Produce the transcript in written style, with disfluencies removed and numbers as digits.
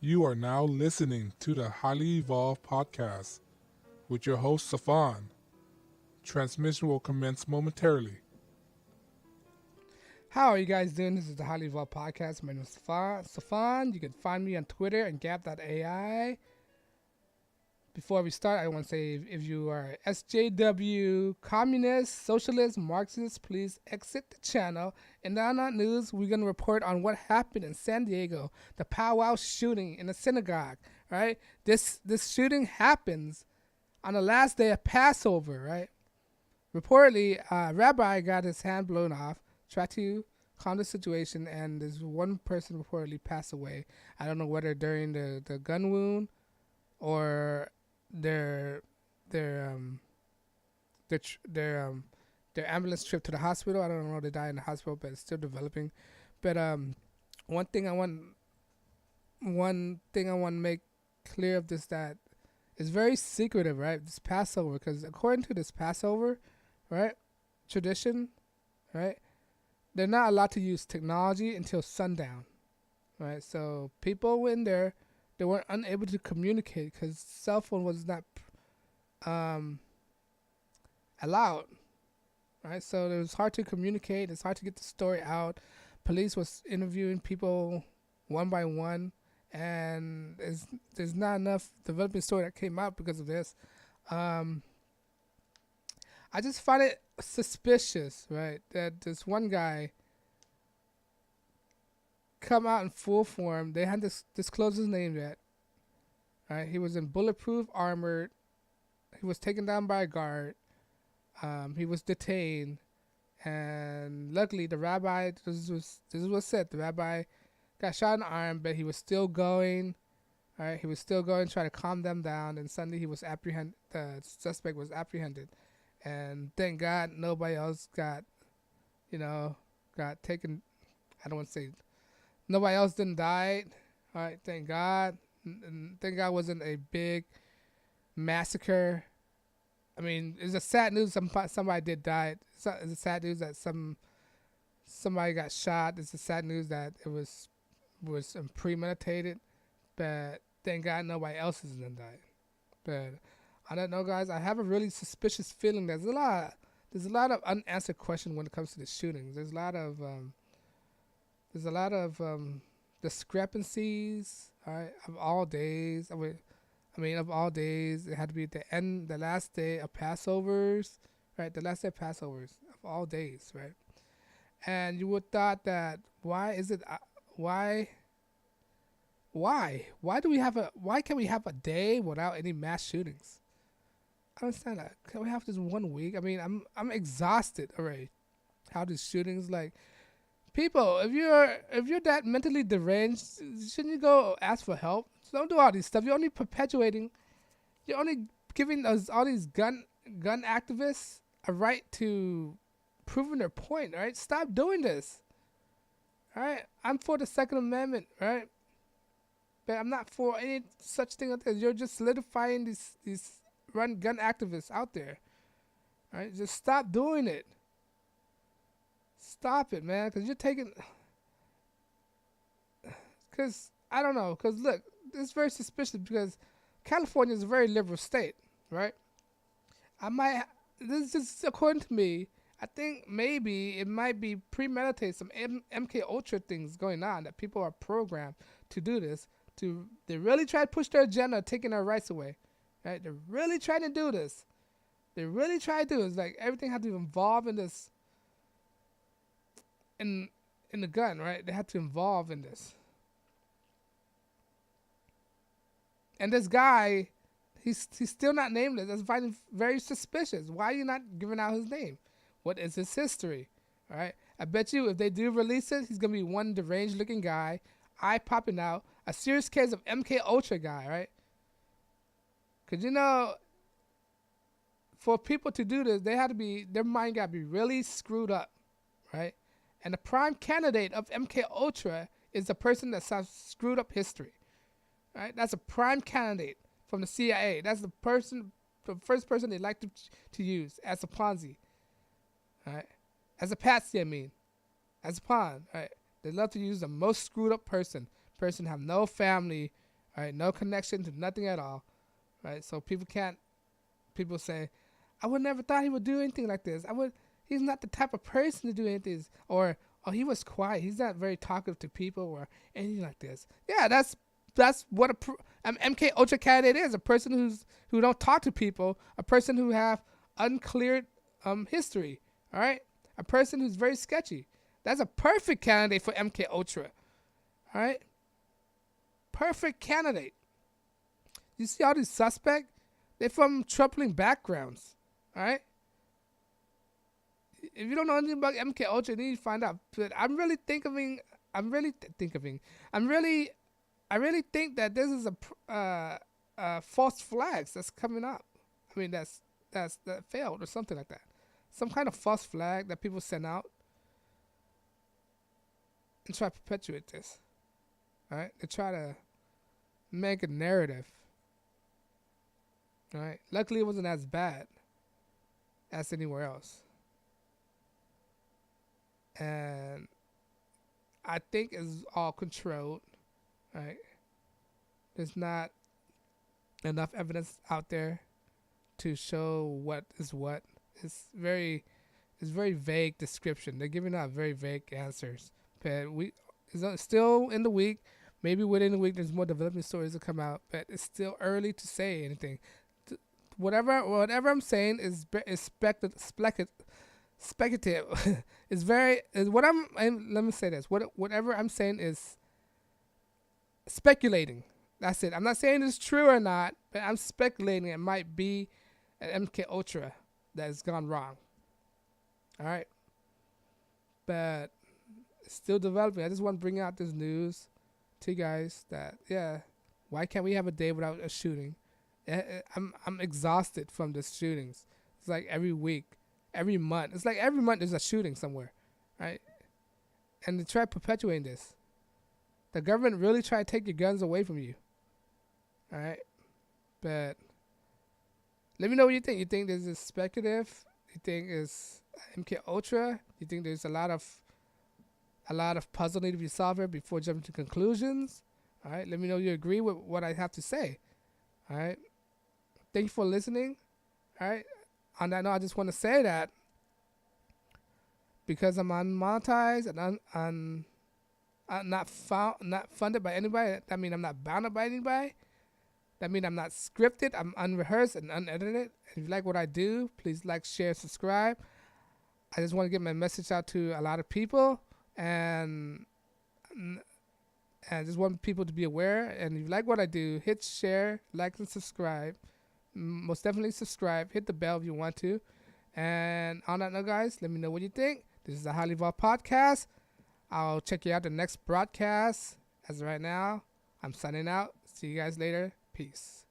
You are now listening to the Highly Evolved Podcast with your host, Safan. Transmission will commence momentarily. How are you guys doing? This is the Highly Evolved Podcast. My name is Safan. You can find me on Twitter and Gap.ai. Before we start, I want to say if you are SJW, communist, socialist, Marxist, please exit the channel. And on that news, we're going to report on what happened in San Diego, the Poway shooting in the synagogue, right? This shooting happens on the last day of Passover, right? Reportedly, a rabbi got his hand blown off, tried to calm the situation, and there's one person reportedly passed away. I don't know whether during the gun wound or their their um their tr- their ambulance trip to the hospital. I don't know if they died in the hospital, but it's still developing. But one thing I want to make clear of this that it's very secretive, right? This Passover, because according to this Passover, right, tradition, right, they're not allowed to use technology until sundown, right? So people in there, they weren't unable to communicate because cell phone was not um, allowed, right? So it was hard to communicate. It's hard to get the story out. Police was interviewing people one by one, and there's not enough developing story that came out because of this. Um, I just find it suspicious, right, that this one guy come out in full form. They hadn't disclosed his name yet. Right, he was in bulletproof armor. He was taken down by a guard. He was detained, and luckily the rabbi. This is what said. The rabbi got shot in the arm, but he was still going. All right, he was still going, trying to calm them down. And suddenly he was apprehended. The suspect was apprehended, and thank God nobody else got taken. I don't want to say nobody else didn't die. All right, thank God. Thank God it wasn't a big massacre. I mean, it's a sad news. Somebody did die. It's a sad news that somebody got shot. It's a sad news that it was premeditated. But thank God nobody else has died. But I don't know, guys. I have a really suspicious feeling. There's a lot of unanswered questions when it comes to the shootings. There's a lot of discrepancies. All right, of all days. Of all days, it had to be the last day of Passovers, right? The last day of Passovers of all days, right? And you would thought that why can't we have a day without any mass shootings? I don't understand that. Can we have this 1 week? I mean, I'm exhausted already. How these shootings like. People, if you're that mentally deranged, shouldn't you go ask for help? So don't do all these stuff. You're only perpetuating. You're only giving us all these gun activists a right to proving their point. All right, stop doing this. All right, I'm for the Second Amendment, right? But I'm not for any such thing as this. You're just solidifying these gun activists out there. All right, just stop doing it. Stop it, man, because you're taking. Because I don't know. Because look, it's very suspicious because California is a very liberal state, right? This is just according to me. I think maybe it might be premeditated. Some MK Ultra things going on that people are programmed to do this. They really try to push their agenda, taking our rights away, right? They're really trying to do this. They really try to do this. Like everything has to involve in this. In the gun, right? They had to involve in this. And this guy, he's still not nameless. That's finding very suspicious. Why are you not giving out his name? What is his history? All right. I bet you if they do release it, he's gonna be one deranged looking guy, eye popping out, a serious case of MK Ultra guy, right? Cause for people to do this, their mind gotta be really screwed up, right? And the prime candidate of MK Ultra is the person that has screwed up history. Right? That's a prime candidate from the CIA. That's the first person they like to use as a Ponzi. Right? As a patsy, I mean. As a pawn. Right? They love to use the most screwed up person. Person have no family, All right, no connection to nothing at all. Right, so people say, I would never thought he would do anything like this. He's not the type of person to do anything, or oh, he was quiet. He's not very talkative to people or anything like this. Yeah, that's what MK Ultra candidate is. A person who don't talk to people. A person who have uncleared history. All right, a person who's very sketchy. That's a perfect candidate for MK Ultra. All right, perfect candidate. You see all these suspects? They're from troubling backgrounds. All right. If you don't know anything about MK Ultra, you need to find out. But I really think that this is a false flags that's coming up. I mean, that failed or something like that. Some kind of false flag that people send out and try to perpetuate this. All right, they try to make a narrative. All right, luckily it wasn't as bad as anywhere else. And I think it's all controlled, right? There's not enough evidence out there to show what is what. It's very vague description. They're giving out very vague answers. But it's still in the week. Maybe within the week there's more development stories to come out. But it's still early to say anything. Whatever I'm saying is speculative. It's very let me say this. Whatever I'm saying is speculating. That's it. I'm not saying it's true or not, but I'm speculating it might be an MK Ultra that has gone wrong. All right, but it's still developing. I just want to bring out this news to you guys that why can't we have a day without a shooting? I'm exhausted from the shootings. It's like every week. Every month. It's like every month there's a shooting somewhere, right? And they try perpetuating this. The government really try to take your guns away from you. All right? But let me know what you think. You think this is speculative? You think it's MK Ultra? You think there's a lot of puzzle need to be solved here before jumping to conclusions? All right? Let me know you agree with what I have to say. All right? Thank you for listening. All right? On that note, I just want to say that because I'm unmonetized and I'm not funded by anybody, that means I'm not bounded by anybody. That means I'm not scripted. I'm unrehearsed and unedited. If you like what I do, please like, share, subscribe. I just want to get my message out to a lot of people, and I just want people to be aware. And if you like what I do, hit share, like, and subscribe. Most definitely subscribe. Hit the bell if you want to. And on that note, guys, let me know what you think. This is the Highly Evolved Podcast. I'll check you out the next broadcast. As of right now, I'm signing out. See you guys later. Peace.